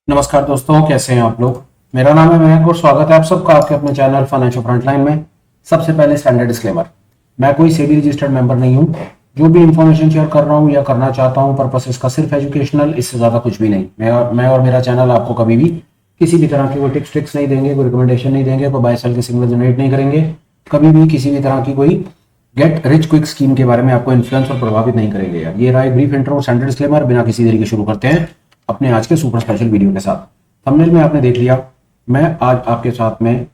नमस्कार दोस्तों, कैसे हैं आप लोग। मेरा नाम है महक और स्वागत है आप सबका आपके अपने चैनल फाइनेंशियल फ्रंटलाइन में। सबसे पहले स्टैंडर्ड डिस्क्लेमर, मैं कोई सेबी रजिस्टर्ड मेंबर नहीं हूं। जो भी इंफॉर्मेशन शेयर कर रहा हूं या करना चाहता हूं पर्पस इसका सिर्फ एजुकेशनल, इससे ज्यादा कुछ भी नहीं। मैं और मेरा चैनल आपको कभी भी किसी भी तरह की कोई टिप्स ट्रिक्स नहीं देंगे, कोई रिकमेंडेशन नहीं देंगे, कोई बाय सेल के सिग्नल जनरेट नहीं करेंगे, कभी भी किसी भी तरह की कोई गेट रिच क्विक स्कीम के बारे में आपको इन्फ्लुएंस और प्रभावित नहीं करेंगे यार। ये रहा एक ब्रीफ इंट्रो और स्टैंडर्ड डिस्क्लेमर। बिना किसी देरी के शुरू करते हैं अपने आज के सुपर स्पेशल वीडियो के साथ। थंबनेल में आपने देख लिया, मैं आज आपके साथ में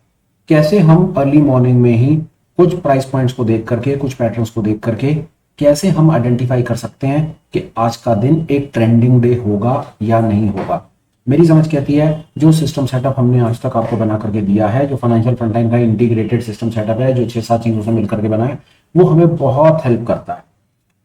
कैसे हम अर्ली मॉर्निंग में ही कुछ प्राइस पॉइंट्स को देख करके, कुछ पैटर्न्स को देख करके कैसे हम आइडेंटिफाई कर सकते हैं कि आज का दिन एक ट्रेंडिंग डे होगा या नहीं होगा। मेरी समझ कहती है जो सिस्टम सेटअप हमने आज तक आपको बना करके दिया है, जो फाइनेंशियल फ्रंटलाइन का इंटीग्रेटेड सिस्टम सेटअप है, जो 6-7 चीजों से मिलकर के बना है, वो हमें बहुत हेल्प करता है।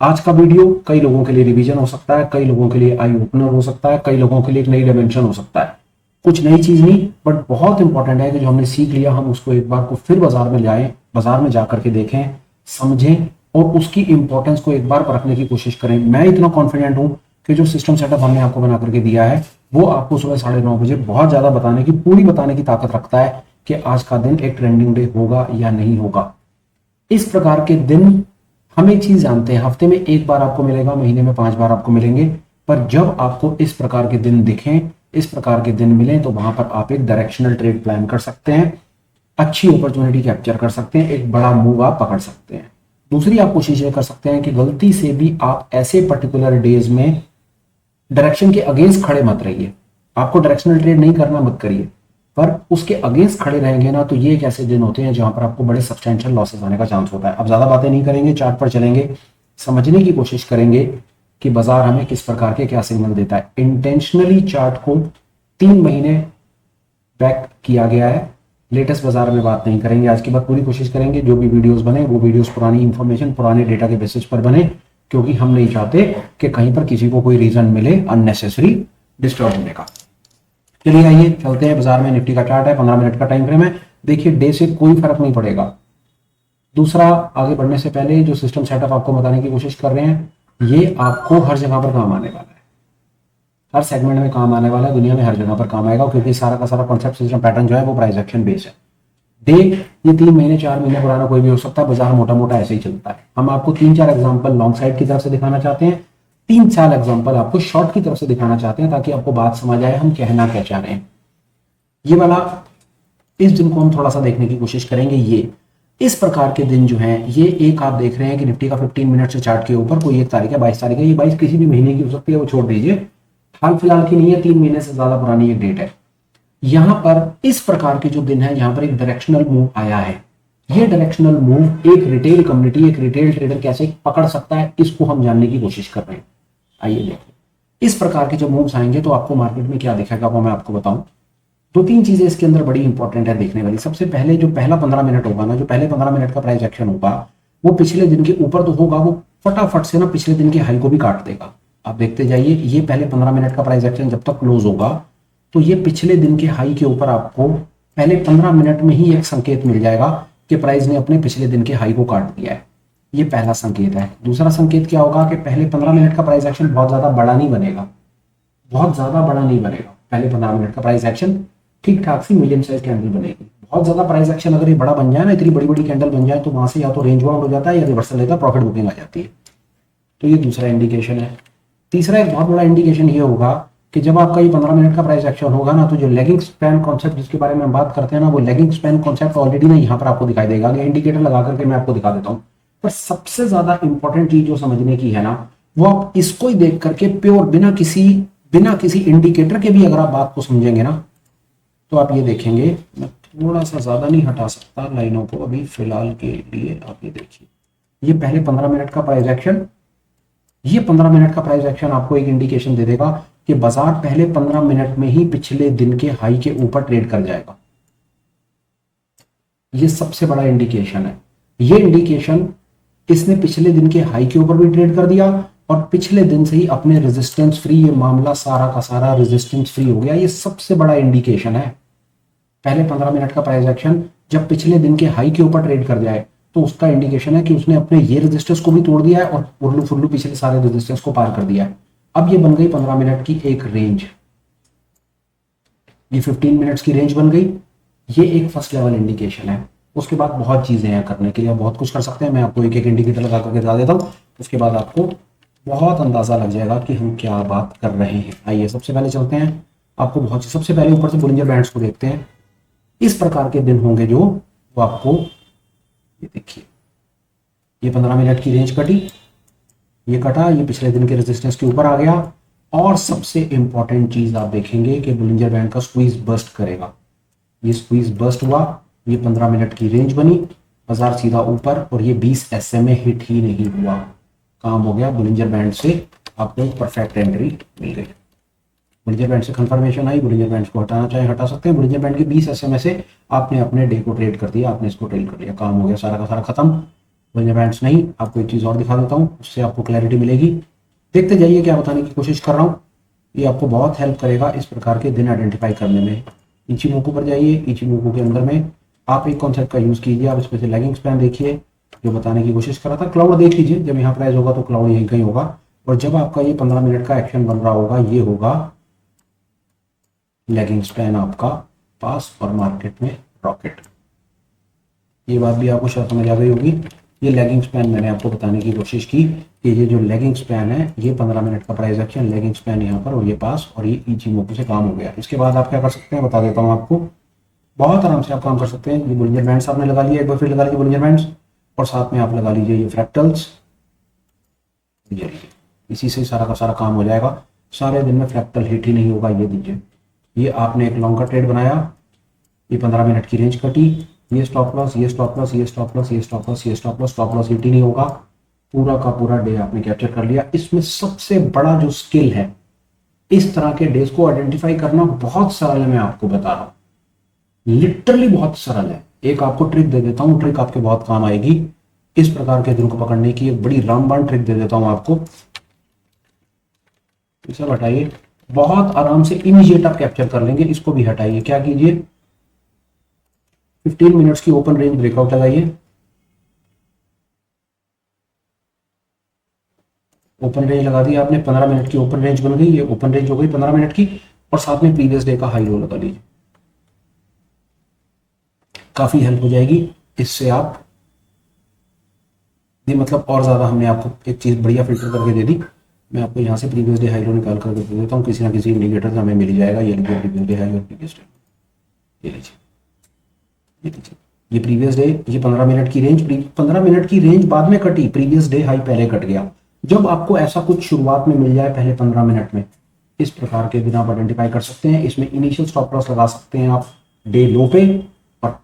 आज का वीडियो कई लोगों के लिए रिवीजन हो सकता है, कई लोगों के लिए आई ओपनर हो सकता है, कई लोगों के लिए एक नई डायमेंशन हो सकता है। कुछ नई चीज नहीं, बट बहुत इंपॉर्टेंट है कि जो हमने सीख लिया हम उसको एक बार को फिर बाजार में लाएं, बाजार में जाकर के देखें, समझें और उसकी इंपॉर्टेंस को एक बार परखने की कोशिश करें। मैं इतना कॉन्फिडेंट हूं कि जो सिस्टम सेटअप हमने आपको बना करके दिया है वो आपको सुबह 9:30 बजे बहुत ज्यादा पूरी बताने की ताकत रखता है कि आज का दिन एक ट्रेंडिंग डे होगा या नहीं होगा। इस प्रकार के दिन हम एक चीज जानते हैं, हफ्ते में एक बार आपको मिलेगा, महीने में 5 बार आपको मिलेंगे, पर जब आपको इस प्रकार के दिन दिखें, इस प्रकार के दिन मिले, तो वहां पर आप एक डायरेक्शनल ट्रेड प्लान कर सकते हैं, अच्छी अपॉर्चुनिटी कैप्चर कर सकते हैं, एक बड़ा मूव आप पकड़ सकते हैं। दूसरी आप कोशिश ये कर सकते हैं कि गलती से भी आप ऐसे पर्टिकुलर डेज में डायरेक्शन के अगेंस्ट खड़े मत रहिए। आपको डायरेक्शनल ट्रेड नहीं करना, मत करिए, पर उसके अगेंस्ट खड़े रहेंगे ना तो ये एक ऐसे दिन होते हैं जहां पर आपको बड़े सब्सटेंशियल लॉसेस आने का चांस होता है। अब ज्यादा बातें नहीं करेंगे, चार्ट पर चलेंगे, समझने की कोशिश करेंगे कि बाजार हमें किस प्रकार के क्या सिग्नल देता है। इंटेंशनली चार्ट को 3 महीने बैक किया गया है, लेटेस्ट बाजार में बात नहीं करेंगे। आज की बात पूरी कोशिश करेंगे जो भी वीडियोस बने वो वीडियोस पुरानी इंफॉर्मेशन, पुराने डेटा के बेसिस पर बने, क्योंकि हम नहीं चाहते कि कहीं पर किसी को कोई रीजन मिले अननेसेसरी डिस्टर्ब होने का। चलिए आइए चलते हैं बाजार में। निफ्टी का चार्ट है, 15 मिनट का टाइम फ्रेम है। देखिए डे से कोई फर्क नहीं पड़ेगा। दूसरा, आगे बढ़ने से पहले जो सिस्टम सेटअप आपको बताने की कोशिश कर रहे हैं, ये आपको हर जगह पर काम आने वाला है, हर सेगमेंट में काम आने वाला है, दुनिया में हर जगह पर काम आएगा, क्योंकि सारा का सारा कॉन्सेप्ट सिस्टम पैटर्न जो है वो प्राइस एक्शन बेस है। डे ये 3 महीने 4 महीने पुराना कोई भी हो सकता है, बाजार मोटा मोटा ऐसे ही चलता है। हम आपको 3-4 एग्जांपल लॉन्ग साइड की तरफ से दिखाना चाहते हैं, 3-4 एग्जांपल आपको शॉर्ट की तरफ से दिखाना चाहते हैं, ताकि आपको बात समझ आए हम कहना क्या चाह रहे हैं। ये वाला इस दिन को हम थोड़ा सा देखने की कोशिश करेंगे। ये इस प्रकार के दिन जो हैं, ये एक आप देख रहे हैं कि निफ्टी का 15 मिनट से चार्ट के ऊपर कोई 1 तारीख है, 22 तारीख है, ये 22 किसी भी महीने की हो सकती है, वो छोड़ दीजिए, हाल फिलहाल की नहीं है, 3 महीने से ज्यादा पुरानी एक डेट है। यहां पर इस प्रकार के जो दिन है, यहां पर एक डायरेक्शनल मूव आया है। ये डायरेक्शनल मूव एक रिटेल कम्युनिटी, एक रिटेल ट्रेडर कैसे पकड़ सकता है, इसको हम जानने की कोशिश कर रहे हैं। आइए देखिए इस प्रकार के जब मूव्स आएंगे तो आपको मार्केट में क्या दिखेगा वो मैं आपको बताऊं। 2-3 चीजें इसके अंदर बड़ी इंपॉर्टेंट है देखने वाली। सबसे पहले जो पहला 15 मिनट होगा ना, जो पहले 15 मिनट का प्राइस एक्शन होगा, वो पिछले दिन के ऊपर तो होगा, वो फटाफट से ना पिछले दिन के हाई को भी काट देगा। आप देखते जाइए, ये पहले 15 मिनट का प्राइस एक्शन जब तक क्लोज होगा तो ये पिछले दिन के हाई के ऊपर आपको पहले 15 मिनट में ही एक संकेत मिल जाएगा कि प्राइस ने अपने पिछले दिन के हाई को काट दिया है। ये पहला संकेत है। दूसरा संकेत क्या होगा कि पहले 15 मिनट का प्राइस एक्शन बहुत ज्यादा बड़ा नहीं बनेगा, बहुत ज्यादा बड़ा नहीं बनेगा। पहले 15 मिनट का प्राइस एक्शन ठीक ठाक सी मीडियम साइज कैंडल बनेगी। बहुत ज्यादा प्राइस एक्शन अगर ये बड़ा बन जाए ना, इतनी बड़ी बड़ी कैंडल बन जाए, तो वहां से या तो रेंज बाउंड हो जाता है या रिवर्सल लेकर प्रॉफिट बुकिंग आ जाती है। तो ये दूसरा इंडिकेशन है। तीसरा एक बहुत बड़ा इंडिकेशन ये होगा कि जब आपका ये 15 मिनट का प्राइस एक्शन होगा ना, तो जो लेगिंग स्पैन कॉन्सेप्ट जिसके बारे में हम बात करते हैं ना, वो लेगिंग स्पैन कॉन्सेप्ट ऑलरेडी ना यहाँ पर आपको दिखाई देगा। इंडिकेटर लगा करके मैं आपको दिखा देता हूँ। पर सबसे ज्यादा इंपॉर्टेंट चीज जो समझने की है ना, वो आप इसको ही देख करके प्योर बिना किसी इंडिकेटर के भी अगर आप बात को समझेंगे ना, तो आप ये देखेंगे। मैं थोड़ा सा ज्यादा नहीं हटा सकता लाइनों को अभी फिलहाल के लिए। आप ये देखिए, ये पहले 15 मिनट का प्राइस एक्शन, ये 15 मिनट का प्राइस एक्शन आपको एक इंडिकेशन दे देगा कि बाजार पहले 15 मिनट में ही पिछले दिन के हाई के ऊपर ट्रेड कर जाएगा। ये सबसे बड़ा इंडिकेशन है। ये इंडिकेशन इसने पिछले दिन के हाई के ऊपर भी ट्रेड कर दिया और पिछले दिन से ही अपने रेजिस्टेंस फ्री, ये मामला सारा का सारा रेजिस्टेंस फ्री हो गया। ये सबसे बड़ा इंडिकेशन है। पहले 15 मिनट का प्राइस एक्शन जब पिछले दिन के हाई के ऊपर ट्रेड कर जाए तो उसका इंडिकेशन है कि उसने अपने ये रेजिस्टेंस को भी तोड़ दिया है और उर्लू फुर्लू पिछले सारे रेजिस्टेंस को पार कर दिया है। अब ये बन गई 15 मिनट की एक रेंज। ये 15 मिनट्स की रेंज बन गई। ये एक फर्स्ट लेवल इंडिकेशन है। उसके बाद बहुत चीज़ें हैं करने के लिए, बहुत कुछ कर सकते हैं। मैं आपको एक एक इंडिकेटर लगा करके बता देता हूँ, उसके बाद आपको बहुत अंदाज़ा लग जाएगा कि हम क्या बात कर रहे हैं। आइए सबसे पहले चलते हैं, आपको बहुत सबसे पहले ऊपर से बोलिंजर बैंड्स को देखते हैं। इस प्रकार के दिन होंगे जो वो आपको, ये देखिए, ये 15 मिनट की रेंज कटी, ये कटा, ये पिछले दिन के रेजिस्टेंस के ऊपर आ गया। और सबसे इंपॉर्टेंट चीज आप देखेंगे कि बोलिंजर बैंड का स्क्वीज बस्ट करेगा। ये स्क्वीज बस्ट हुआ, ये 15 मिनट की रेंज बनी, बाजार सीधा ऊपर, और ये 20 SMA हिट ही नहीं हुआ। काम हो गया, बोलिंजर बैंड से आपको एक परफेक्ट एंट्री मिल गई। बोलिंजर बैंड से कंफर्मेशन आई, बोलिंजर बैंड को हटाना चाहे हटा सकते हैं। बोलिंजर बैंड की 20 SMA से आपने अपने डे को ट्रेड कर दिया, आपने इसको ट्रेड कर लिया, काम हो गया सारा का सारा खत्म। बोलिंजर बैंड्स नहीं, आपको एक चीज और दिखा देता हूँ, उससे आपको क्लैरिटी मिलेगी। देखते जाइए क्या बताने की कोशिश कर रहा हूँ। ये आपको बहुत हेल्प करेगा इस प्रकार के दिन आइडेंटिफाई करने में। इचिमोकू पर जाइए, इचिमोकू के अंदर में आप एक कॉन्सेप्ट का यूज कीजिए। आप इसमें से लैगिंग स्पैन देखिए, जो बताने की कोशिश कर रहा था। क्लाउड देख लीजिए, जब यहाँ प्राइस होगा तो क्लाउड यहीं कहीं होगा, और जब आपका ये 15 मिनट का एक्शन बन रहा होगा, ये होगा लैगिंग स्पैन आपका पास और मार्केट में रॉकेट। ये बात भी आपको शायद समझ आ गई होगी। ये लैगिंग स्पैन मैंने आपको बताने की कोशिश की कि ये जो लैगिंग स्पैन है, ये 15 मिनट का प्राइस एक्शन, लैगिंग स्पैन यहाँ पर, और ये पास, और ये इचिमोकू से काम हो गया। इसके बाद आप क्या कर सकते हैं बता देता हूँ आपको। बहुत आराम से आप काम कर सकते हैं। ये बोलिंजर बैंड्स आपने लगा लिया, एक बार फिर लगा लीजिए बोलिंजर बैंड्स, और साथ में आप लगा लीजिए ये फ्रैक्टल्स। इसी से सारा का सारा काम हो जाएगा। सारे दिन में फ्रैक्टल हिट ही नहीं होगा। ये दीजिए, ये आपने एक लॉन्ग का ट्रेड बनाया, ये 15 मिनट की रेंज कटी, ये स्टॉप लॉस, ये स्टॉप लॉस, ये स्टॉप लॉस, ये स्टॉप लॉस, ये stop loss, stop loss hit ही नहीं होगा। पूरा का पूरा डे आपने कैप्चर कर लिया। इसमें सबसे बड़ा जो स्किल है, इस तरह के डेज को आइडेंटिफाई करना बहुत सरल है। मैं आपको बता रहा हूं, लिटरली बहुत सरल है। एक आपको ट्रिक दे देता हूं, ट्रिक आपके बहुत काम आएगी। इस प्रकार के दिन को पकड़ने की एक बड़ी रामबाण ट्रिक दे देता हूं आपको। इसे हटाइए, बहुत आराम से इमीडिएट आप कैप्चर कर लेंगे। इसको भी हटाइए, क्या कीजिए, 15 मिनट्स की ओपन रेंज ब्रेकआउट लगाइए। ओपन रेंज लगा दी आपने, 15 मिनट की ओपन रेंज बन गई, ये ओपन रेंज हो गई 15 मिनट की, और साथ में प्रीवियस डे का हाई लो लगा लीजिए। काफी हेल्प हो जाएगी इससे। आप ये मतलब और ज्यादा हमने आपको एक चीज बढ़िया फिल्टर करके दे दी। मैं आपको यहाँ से प्रीवियस डे हाई लो निकाल करके दे देता हूँ, किसी ना किसी इंडिकेटर से हमें मिल जाएगा। ये लीजिए प्रीवियस डे हाई और प्रीवियस डे, ये लीजिए, ये लीजिए, ये प्रीवियस डे, ये 15 मिनट की रेंज, 15 मिनट की रेंज बाद में कटी, प्रीवियस डे हाई पहले कट गया। जब आपको ऐसा कुछ शुरुआत में मिल जाए पहले 15 मिनट में, इस प्रकार के दिन आप आइडेंटिफाई कर सकते हैं। इसमें इनिशियल स्टॉप लॉस लगा सकते हैं आप डे लो पे, और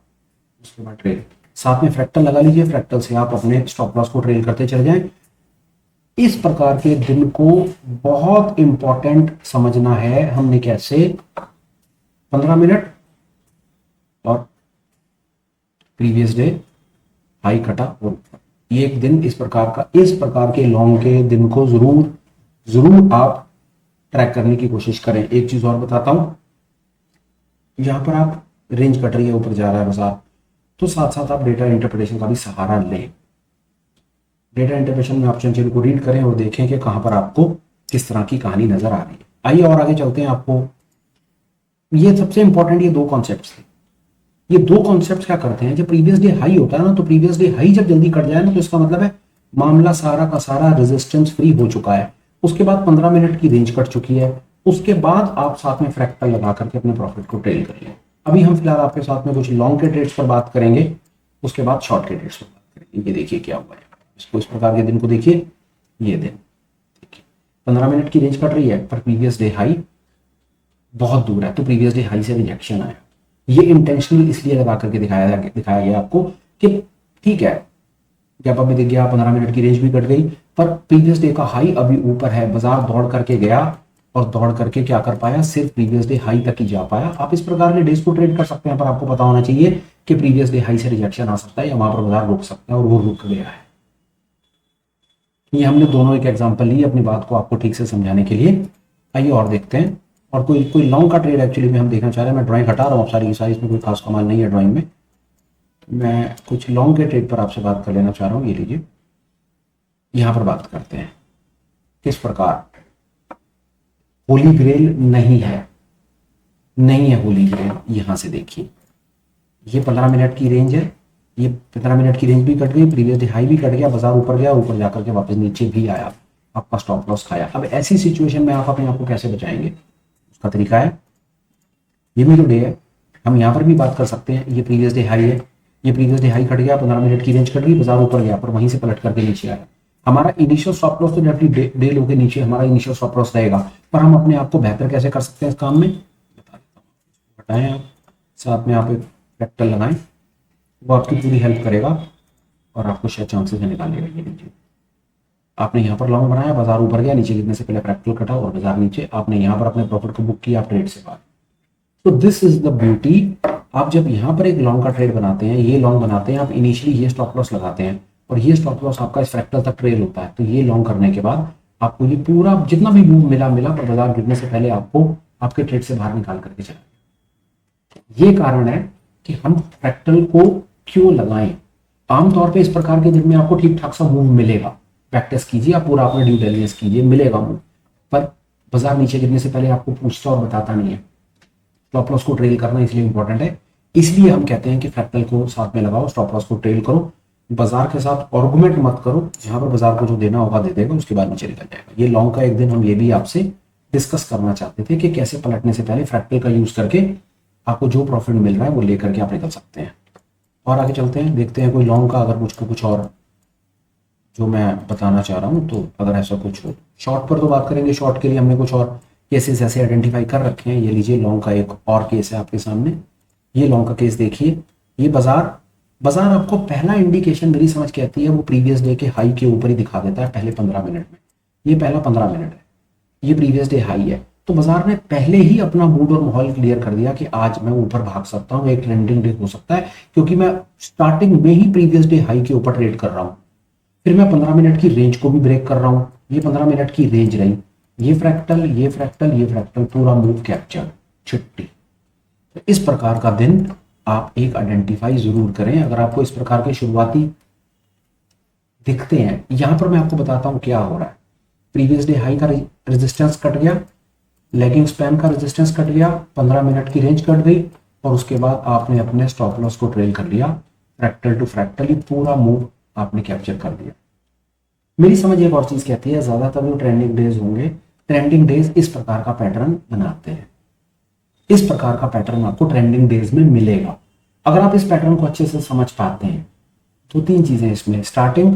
उसके बाद ट्रेल, साथ में फ्रैक्टल लगा लीजिए। फ्रैक्टल से आप अपने स्टॉप लॉस को ट्रेल करते चले जाएं। इस प्रकार के दिन को बहुत इंपॉर्टेंट समझना है हमने कैसे। 15 मिनट और प्रीवियस डे हाई कटा, और ये एक दिन इस प्रकार के लॉन्ग के दिन को जरूर आप ट्रैक करने की कोशिश करें। एक चीज और बताता हूं, यहां पर आप रेंज कट रही है, ऊपर जा रहा है बाजार, तो साथ साथ आप डेटा इंटरप्रिटेशन का भी सहारा लें। डेटा इंटरप्रिटेशन में ऑप्शन चेन को रीड करें और देखें कि कहां पर आपको किस तरह की कहानी नजर आ रही है। आइए और आगे चलते हैं। आपको ये सबसे इंपॉर्टेंट ये दो कॉन्सेप्ट थे। ये दो कॉन्सेप्ट क्या करते हैं, जब प्रीवियस डे हाई होता है ना, तो प्रीवियस डे हाई जब जल्दी कट जाए ना, तो इसका मतलब है मामला सारा का सारा रेजिस्टेंस फ्री हो चुका है। उसके बाद 15 मिनट की रेंज कट चुकी है। उसके बाद आप साथ में फ्रैक्टल लगा करके अपने प्रॉफिट को ट्रेल कर लें। अभी हम फिलहाल आपके साथ में कुछ लॉन्ग के ट्रेड्स पर बात करेंगे, उसके बाद शॉर्ट के ट्रेड्स पर बात करेंगे। ये देखिए क्या हुआ है, इसको इस प्रकार के दिन को देखिए। ये दिन देखिए 15 मिनट की रेंज कट रही है, पर प्रीवियस डे हाई बहुत दूर है, तो प्रीवियस डे हाई से रिजेक्शन आया। ये इंटेंशनल इसलिए लगा करके दिखाया गया आपको कि ठीक है, जब अभी देखिए 15 मिनट की रेंज भी कट गई, पर प्रीवियस डे का हाई अभी ऊपर है। बाजार दौड़ करके गया, और दौड़ करके क्या कर पाया, सिर्फ प्रीवियस डे हाई तक ही जा पाया। आप इस प्रकार के डेज को ट्रेड कर सकते हैं, पर आपको पता होना चाहिए कि प्रीवियस डे हाई से रिजेक्शन आ सकता है, या वहां पर बाजार रुक सकता है, और वो रुक गया है। ये हमने दोनों एक एग्जांपल ली अपनी बात को आपको ठीक से समझाने के लिए। आइए और देखते हैं। और कोई लॉन्ग का ट्रेड एक्चुअली में हम देखना चाह रहे हैं। मैं ड्राइंग हटा रहा हूँ सारी की सारी, इसमें कोई खास कमाल नहीं है ड्राइंग में। मैं कुछ लॉन्ग के ट्रेड पर आपसे बात कर लेना चाह रहा हूँ। ये लीजिए, यहां पर बात करते हैं किस प्रकार होली ग्रेल नहीं है। नहीं है होली ग्रेन। यहाँ से देखिए ये 15 मिनट की रेंज है, ये 15 मिनट की रेंज भी कट गई, प्रीवियस डे हाई भी कट गया, बाजार ऊपर गया, ऊपर जाकर के वापस नीचे भी आया, आपका स्टॉप लॉस खाया। अब ऐसी सिचुएशन में आप अपने आप को कैसे बचाएंगे, उसका तरीका है, ये भी तो डे है, हम यहाँ पर भी बात कर सकते हैं। ये प्रीवियस डे हाई है, ये प्रीवियस डे हाई कट गया, 15 मिनट की रेंज कट गई, बाजार ऊपर गया, पर वहीं से पलट करके नीचे आया। हमारा इनिशियल स्टॉप लॉस तो डेफिनेटली डे लो के नीचे हमारा इनिशियल स्टॉप लॉस रहेगा, पर हम अपने आप को बेहतर कैसे कर सकते हैं इस काम में, बता देता हूँ। बताएं आप, साथ में आप एक फ्रैक्टल लगाएं, वो आपकी पूरी हेल्प करेगा और आपको शेयर चांसेस निकालेगा। ये लीजिए, आपने यहाँ पर लॉन्ग बनाया, बाजार ऊपर गया, नीचे गिरने से पहले फ्रैक्टल कटा और बाजार नीचे, आपने यहाँ पर अपने प्रॉफिट को बुक किया, आप ट्रेड से बाहर। तो दिस इज द ब्यूटी। आप जब यहाँ पर एक लॉन्ग का ट्रेड बनाते हैं, ये लॉन्ग बनाते हैं, आप इनिशियली ये स्टॉप लॉस लगाते हैं और ये स्टॉप लॉस आपका इस फ्रैक्टल तक ट्रेल होता है। तो ये लॉन्ग करने के बाद आपको ये पूरा जितना भी मूव मिला पर बाजार गिरने से पहले आपको आपके ट्रेड से बाहर निकाल करके चला। ये कारण है कि हम फ्रैक्टल को क्यों लगाएं। आमतौर पे इस प्रकार के दिन में आपको ठीक ठाक सा मूव मिलेगा, प्रैक्टिस कीजिए, आप पूरा अपना ड्यू डिलिजेंस कीजिए, मिलेगा मूव, पर बाजार नीचे गिरने से पहले आपको पूछता और बताता नहीं है। स्टॉप लॉस को ट्रेल करना इसलिए इंपॉर्टेंट है, इसलिए हम कहते हैं कि फ्रैक्टल को साथ में लगाओ, स्टॉप लॉस को ट्रेल करो, बाजार के साथ आर्गुमेंट मत करो, जहां पर बाजार को जो देना होगा दे देगा, उसके बाद नीचे निकल जाएगा। ये लॉन्ग का एक दिन हम ये भी आपसे डिस्कस करना चाहते थे कि कैसे पलटने से पहले फ्रैक्टल का यूज करके आपको जो प्रॉफिट मिल रहा है वो लेकर के आप निकल सकते हैं। और आगे चलते हैं, देखते हैं कोई लॉन्ग का अगर कुछ और जो मैं बताना चाह रहा हूँ, तो अगर ऐसा कुछ हो। शॉर्ट पर तो बात करेंगे, शॉर्ट के लिए हमने कुछ और केसेस ऐसे आइडेंटिफाई कर रखे हैं। ये लीजिए लॉन्ग का एक और केस है आपके सामने, ये लॉन्ग का केस देखिए। ये बाजार आपको पहला इंडिकेशन मेरी समझ कहती है वो प्रीवियस डे के हाई के ऊपर ही दिखा देता है पहले 15 मिनट में। ये पहला 15 मिनट है, ये प्रीवियस डे हाई है, तो बाजार ने पहले ही अपना मूड और माहौल क्लियर कर दिया कि आज मैं ऊपर भाग सकता हूँ, एक ट्रेंडिंग डे हो सकता है, क्योंकि मैं स्टार्टिंग में ही प्रीवियस डे हाई के ऊपर ट्रेड कर रहा हूँ। फिर मैं 15 मिनट की रेंज को भी ब्रेक कर रहा हूँ, ये 15 मिनट की रेंज रही, ये फ्रैक्टल, ये फ्रैक्टल, ये फ्रैक्टल, पूरा मूव कैप्चर, छुट्टी। तो इस प्रकार का दिन आप एक आइडेंटिफाई जरूर करें। अगर आपको इस प्रकार के शुरुआती दिखते हैं, यहां पर मैं आपको बताता हूं क्या हो रहा है। प्रीवियस डे हाई का रेजिस्टेंस कट गया, लेगिंग स्पैन का रेजिस्टेंस कट गया, 15 मिनट की रेंज कट गई और उसके बाद आपने अपने स्टॉप लॉस को ट्रेल कर लिया, फ्रैक्टल टू फ्रैक्टल, ये पूरा मूव आपने कैप्चर कर लिया। मेरी समझ एक और चीज कहती है, ज्यादातर जो ट्रेंडिंग डेज होंगे, ट्रेंडिंग डेज इस प्रकार का पैटर्न बनाते हैं, इस प्रकार का पैटर्न आपको ट्रेंडिंग डेज में मिलेगा। अगर आप इस पैटर्न को अच्छे से समझ पाते हैं तो तीन चीजें इसमें, starting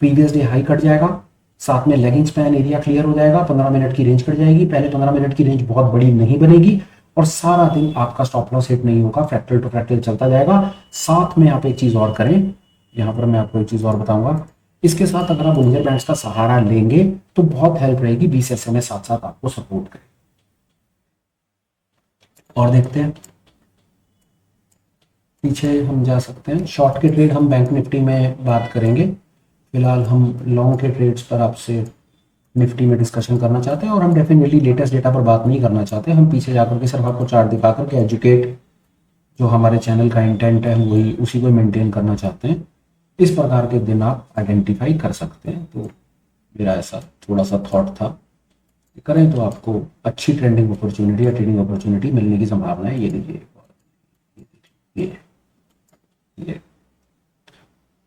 previous day high cut जाएगा, साथ में लेगिंग स्पैन एरिया क्लियर हो जाएगा, 15 मिनट की रेंज कट जाएगी, पहले 15 मिनट की रेंज बहुत बड़ी नहीं बनेगी और सारा दिन आपका स्टॉप लॉस हिट नहीं होगा, फ्रैक्टल टू फ्रैक्टल चलता जाएगा। साथ में आप एक चीज और करें, यहां पर मैं आपको एक चीज और बताऊंगा, इसके साथ अगर आप बोलिंजर बैंड्स का सहारा लेंगे तो बहुत हेल्प रहेगी, 20 SMA साथ साथ आपको सपोर्ट करें। और देखते हैं पीछे हम जा सकते हैं। शॉर्ट के ट्रेड हम बैंक निफ्टी में बात करेंगे, फिलहाल हम लॉन्ग के ट्रेड्स पर आपसे निफ्टी में डिस्कशन करना चाहते हैं और हम डेफिनेटली लेटेस्ट डेटा पर बात नहीं करना चाहते। हम पीछे जाकर के सिर्फ आपको चार्ट दिखा करके एजुकेट, जो हमारे चैनल का इंटेंट है वही, उसी को मेंटेन करना चाहते हैं। इस प्रकार के दिन आप आइडेंटिफाई कर सकते हैं। तो मेरा ऐसा थोड़ा सा थॉट था, करें तो आपको अच्छी ट्रेंडिंग अपॉर्चुनिटी या ट्रेडिंग अपॉर्चुनिटी मिलने की संभावना है। ये देखिए,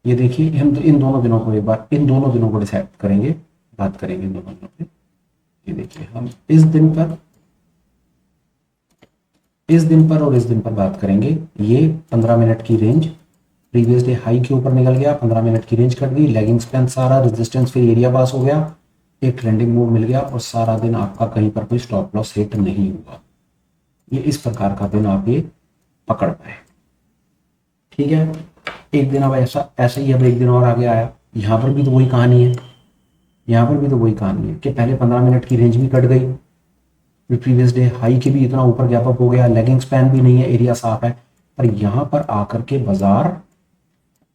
ये देखिए, हम तो इन दोनों दिनों को एक बार, इन दोनों दिनों को डिसाइड करेंगे, बात करेंगे इन दोनों दिनों पे। ये देखिए, हम इस दिन पर और इस दिन पर बात करेंगे। ये 15 मिनट की रेंज प्रीवियस डे हाई के ऊपर निकल गया, 15 मिनट की रेंज कट गई, लेगिंग स्पैन सारा, रेजिस्टेंस फिर एरिया पास हो गया, एक ट्रेंडिंग मूव मिल गया और सारा दिन आपका कहीं पर कोई स्टॉप लॉस हिट नहीं हुआ। ये इस प्रकार का दिन आप ये पकड़ पाए, ठीक है। एक दिन अब ऐसा ही अब एक दिन और आगे आया, यहां पर भी तो वही कहानी है, यहां पर भी तो वही कहानी है कि पहले 15 मिनट की रेंज भी कट गई, फिर प्रीवियस डे हाई के भी इतना ऊपर गैप अप हो गया, लेगिंग स्पैन भी नहीं है, एरिया साफ है, पर यहां पर आकर के बाजार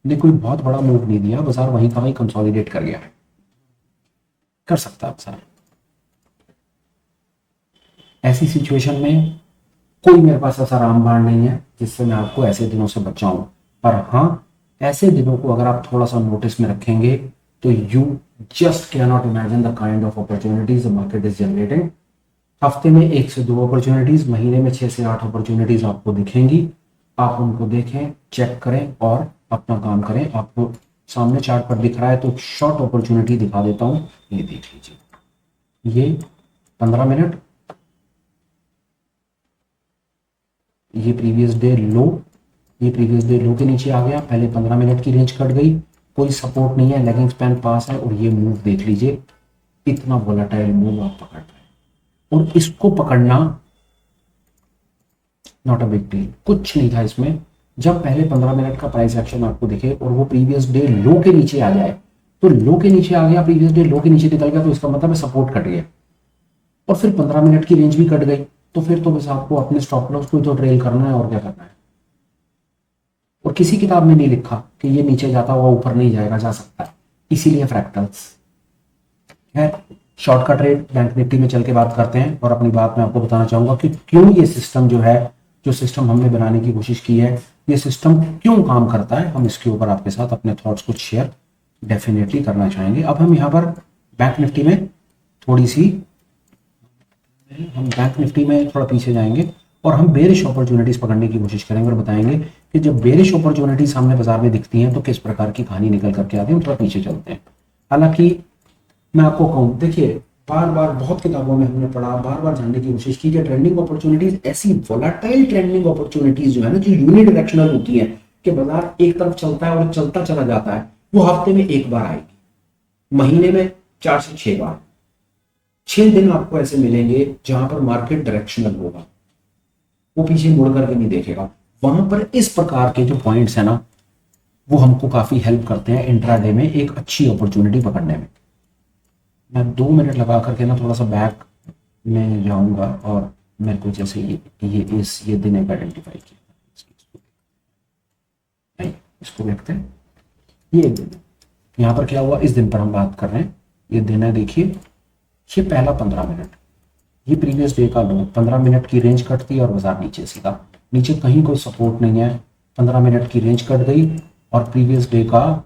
ने कोई बहुत बड़ा मूव नहीं दिया, बाजार वहीं का वहीं कंसोलिडेट कर गया। कर सकता है सर, ऐसी सिचुएशन में कोई मेरे पास ऐसा रामबाण नहीं है जिससे मैं आपको ऐसे दिनों से बचाऊं, पर हाँ, ऐसे दिनों को अगर आप थोड़ा सा नोटिस में रखेंगे तो you just can not imagine the kind of opportunities the market is generating. हफ्ते में 1 से 2 अपॉर्चुनिटीज, महीने में 6 से 8 अपॉर्चुनिटीज आपको दिखेंगी। आप उनको देखें, चेक करें और अपना काम करें। आपको सामने चार्ट पर दिख रहा है तो शॉर्ट अपॉर्चुनिटी दिखा देता हूं, ये देख लीजिए। ये 15 मिनट, ये प्रीवियस डे लो, ये प्रीवियस डे लो के नीचे आ गया, पहले 15 मिनट की रेंज कट गई, कोई सपोर्ट नहीं है, लेगिंग स्पैन पास है और ये मूव देख लीजिए, इतना वोलेटाइल मूव आप पकड़ रहे हैं। और इसको पकड़ना नॉट अ बिग डील, कुछ नहीं था इसमें। जब पहले 15 मिनट का प्राइस एक्शन आपको दिखे और वो प्रीवियस डे लो के नीचे आ जाए, तो लो के नीचे आ गया, प्रीवियस डे लो के नीचे निकल गया, तो इसका मतलब है सपोर्ट कट गया और फिर 15 मिनट की रेंज भी कट गई, तो फिर तो बस आपको अपने स्टॉप लॉस को तो ट्रेल करना है और क्या करना है। और किसी किताब में नहीं लिखा कि ये नीचे जाता हुआ ऊपर नहीं जाएगा, जा सकता है, इसीलिए फ्रैक्टल्स है। शॉर्ट का ट्रेड बैंक निफ्टी में चल के बात करते हैं और अपनी बात मैं आपको बताना चाहूंगा कि क्यों ये सिस्टम जो है, जो सिस्टम हमने बनाने की कोशिश की है, ये सिस्टम क्यों काम करता है। हम इसके ऊपर आपके साथ अपने थॉट्स कुछ शेयर डेफिनेटली करना चाहेंगे। अब हम यहाँ पर बैंक निफ्टी में थोड़ी सी, हम बैंक निफ्टी में थोड़ा पीछे जाएंगे और हम बेरिश अपॉर्चुनिटीज पकड़ने की कोशिश करेंगे और बताएंगे कि जब बेरिश अपॉर्चुनिटीज सामने बाजार में दिखती हैं तो किस प्रकार की कहानी निकल करके आती है। हम थोड़ा पीछे चलते हैं। हालांकि मैं आपको कहूँ, देखिए बार बार बहुत किताबों में हमने पढ़ा, बार बार जानने की कोशिश की कि ट्रेंडिंग अपॉर्चुनिटीज, ऐसी वोलेटाइल ट्रेंडिंग अपॉर्चुनिटीज जो है ना, जो यूनिडायरेक्शनल होती है कि बाजार एक तरफ चलता है और चलता चला जाता है, वो हफ्ते में एक बार आएगी, महीने में 4 से 6 बार। 6 दिन आपको ऐसे मिलेंगे जहां पर मार्केट डायरेक्शनल होगा, वो पीछे मुड़ करके नहीं देखेगा। वहां पर इस प्रकार के जो पॉइंट्स है ना, वो हमको काफी हेल्प करते हैं इंट्राडे में एक अच्छी अपॉर्चुनिटी पकड़ने में। मैं 2 मिनट लगा करके ना थोड़ा सा बैक में जाऊंगा और मेरे को जैसे ये दिन एक आइडेंटिफाई किया, नहीं इसको देखते हैं, ये एक दिन यहाँ पर क्या हुआ, इस दिन पर हम बात कर रहे हैं। ये दिन है, देखिए ये पहला 15 मिनट, ये प्रीवियस डे का लो, 15 मिनट की रेंज कटती और बाजार नीचे सीधा, नीचे कहीं कोई सपोर्ट नहीं है, 15 मिनट की रेंज कट गई और प्रीवियस डे का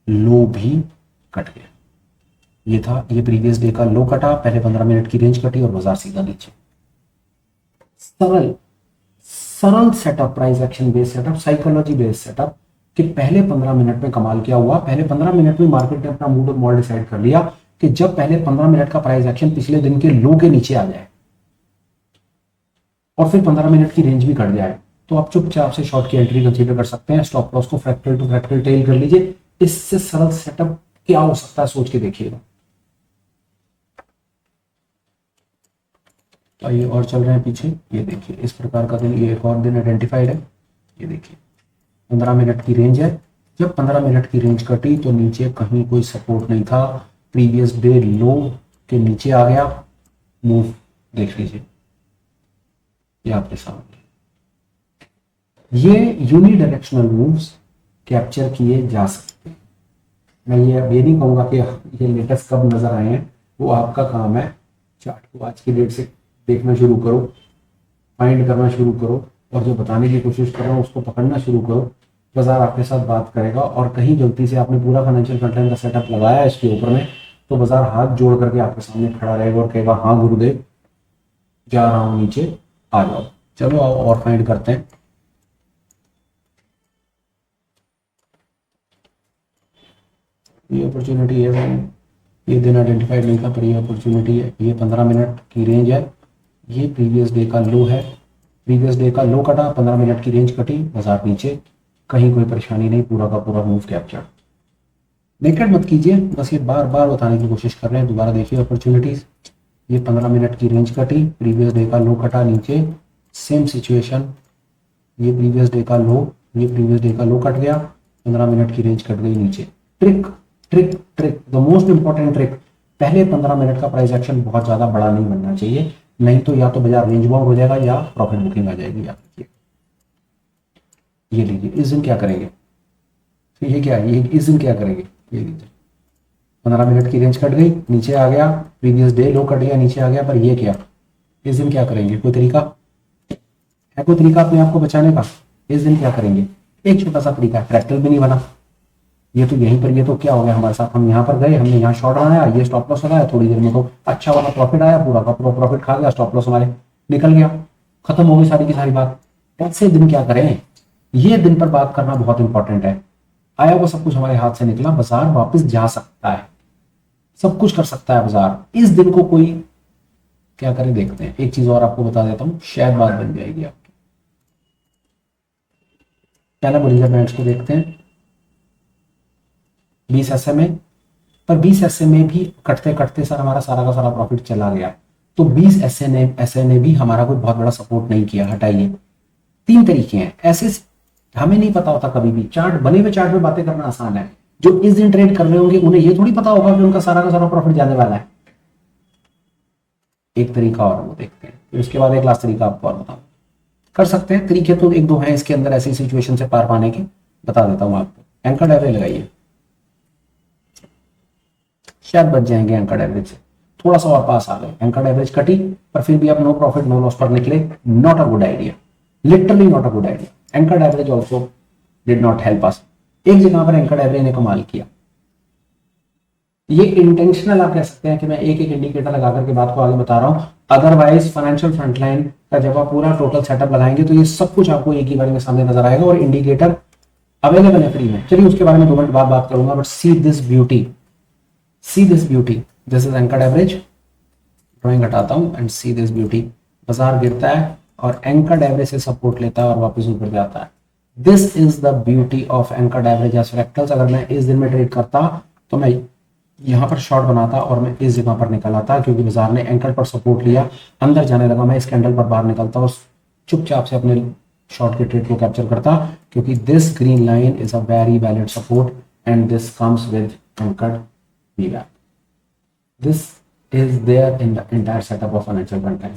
लो भी कट गया। ये था, ये प्रीवियस डे का लो कटा, पहले 15 मिनट की रेंज कटी और बाजार सीधा नीचे। सरल सरल setup, price action based setup, psychology based setup कि पहले 15 मिनट में कमाल क्या हुआ। पहले 15 मिनट में मार्केट ने अपना मूड और मॉल डिसाइड कर लिया कि जब पहले 15 मिनट का प्राइस एक्शन पिछले दिन के लो के नीचे आ जाए और फिर 15 मिनट की रेंज भी कट जाए, तो आप चुपचाप से शॉर्ट की एंट्री कंसीडर कर सकते हैं। स्टॉप लॉस को फ्रैक्टल टू फ्रैक्टल टेल कर लीजिए। इससे सरल सेटअप क्या हो सकता है, सोच के देखिएगा। आइए और चल रहे हैं पीछे, ये देखिए इस प्रकार का दिन, ये एक और दिन आइडेंटिफाइड है। ये देखिए 15 मिनट की रेंज है, जब 15 मिनट की रेंज कटी तो नीचे कहीं कोई सपोर्ट नहीं था, प्रीवियस डे लो के नीचे आ गया, मूव देख लीजिए ये आपके सामने। ये यूनिडायरेक्शनल मूव्स कैप्चर किए जा सकते हैं। मैं ये नहीं कहूंगा कि ये लेटेस्ट कब नजर आए हैं, वो आपका काम है। चार्ट को आज की डेट से देखना शुरू करो, फाइंड करना शुरू करो और जो बताने की कोशिश कर रहा हूँ उसको पकड़ना शुरू करो। बाजार आपके साथ बात करेगा और कहीं गलती से आपने पूरा फाइनेंशियल कंटेंट का सेटअप लगाया इसके ऊपर में, तो बाजार हाथ जोड़ करके आपके सामने खड़ा रहेगा और कहेगा हाँ गुरुदेव जा रहा हूँ नीचे, आ जाओ। चलो आओ और फाइंड करते हैं। ये अपॉर्चुनिटी है, ये दिन आइडेंटिफाइड नहीं था पर ये अपॉर्चुनिटी है। ये 15 मिनट की रेंज है, ये प्रीवियस डे का लो है, प्रीवियस डे का लो कटा, 15 मिनट की रेंज कटी, बाजार नीचे, कहीं कोई परेशानी नहीं, पूरा का पूरा मूव कैप्चर। नेकेड मत कीजिए, बस ये बार बार बताने की कोशिश कर रहे हैं। दोबारा देखिए अपॉर्चुनिटीज, ये 15 मिनट की रेंज कटी, प्रीवियस डे का लो कटा नीचे, सेम सिचुएशन, ये प्रीवियस डे का लो, ये प्रीवियस डे का लो कट गया, 15 मिनट की रेंज कट गई नीचे। Trick trick trick, the most important trick, पहले 15 मिनट का प्राइस एक्शन बहुत ज्यादा बड़ा नहीं बनना चाहिए, नहीं तो या तो बाजार रेंज बाउंड हो जाएगा या प्रॉफिट बुकिंग आ जाएगी। या ये लीजिए, इस दिन क्या करेंगे, तो ये क्या है, ये इस दिन क्या करेंगे, ये लीजिए 15 मिनट की रेंज कट गई, नीचे आ गया, प्रीवियस डे लो कट गया, नीचे आ गया, पर ये क्या, इस दिन क्या करेंगे, कोई तरीका है, कोई तरीका अपने आप को बचाने का, इस दिन क्या करेंगे। एक छोटा सा तरीका है, फ्रैक्टल भी नहीं बना, ये तो यहीं पर, ये तो क्या हो गया हमारे साथ, हम यहाँ पर गए, हमने यहाँ शॉर्ट बनाया, ये स्टॉप लॉस लगाया, थोड़ी देर में तो अच्छा वाला प्रॉफिट आया, पूरा का पूरा प्रॉफिट खा गया, स्टॉप लॉस हमारे निकल गया, खत्म हो गई सारी की सारी बात। ऐसे दिन क्या करें, ये दिन पर बात करना बहुत इंपॉर्टेंट है। आया वो सब कुछ हमारे हाथ से निकला, बाजार वापस जा सकता है, सब कुछ कर सकता है बाजार। इस दिन को कोई क्या करे देखते हैं। एक चीज और आपको बता देता हूं, शायद बात बन जाएगी आपकी। पहला बोलिंजर बैंड्स को देखते हैं, 20 SMA, पर 20 SMA भी कटते कटते सर हमारा सारा का सारा प्रॉफिट चला गया। तो 20 SMA भी हमारा कोई बहुत बड़ा सपोर्ट नहीं किया, हटाइए। तीन तरीके हैं ऐसे, हमें नहीं पता होता कभी भी, चार्ट बने हुए चार्ट में बातें करना आसान है, जो इस दिन ट्रेड कर रहे होंगे उन्हें ये थोड़ी पता होगा कि उनका सारा का सारा प्रॉफिट जाने वाला है। एक तरीका और वो देखते हैं, फिर उसके बाद एक लास्ट तरीका आपको और बताऊं। कर सकते हैं तरीके तो एक दो हैं इसके अंदर ऐसी सिचुएशन से पार पाने के, बता देता हूं आपको। एंकर एवरेज लगाइए, शायद बच जाएंगे एंकर एवरेज से, थोड़ा सा और पास आ गए। एंकर एवरेज कटी पर फिर भी आप नो प्रॉफिट नो लॉस पर निकले, not a good idea, literally not a good idea. Anchor average also did not help us. एक जगह पर एंकर एवरेज ने कमाल किया, ये इंटेंशनल आप कह सकते हैं कि मैं एक एक इंडिकेटर लगा करके बात को आगे बता रहा हूं। अदरवाइज फाइनेंशियल फ्रंटलाइन का जब आप पूरा टोटल सेटअप लगाएंगे तो ये सब कुछ आपको एक ही बार में सामने नजर आएगा, और इंडिकेटर अवेलेबल है फ्री में। चलिए उसके बारे में 2 मिनट बाद बात करूंगा, but see this beauty, see this beauty, this is anchor average. Drawing हटाता हूं एंड सी दिस ब्यूटी। बाजार गिरता है और एंकर एवरेज से सपोर्ट लेता है और वापस ऊपर जाता है। This is the beauty of anchor average age fractals. अगर मैं इस दिन में ट्रेड करता तो मैं यहां पर शॉर्ट बनाता और मैं इस जगह पर निकल आता, क्योंकि बाजार ने एंकर पर सपोर्ट लिया, अंदर जाने लगा, मैं इस कैंडल पर बाहर निकलता और चुपचाप से अपने शॉर्ट के ट्रेड को कैप्चर करता, क्योंकि this green line is a very valid support and this comes with anchored VWAP. This is there in the entire setup of financial front line.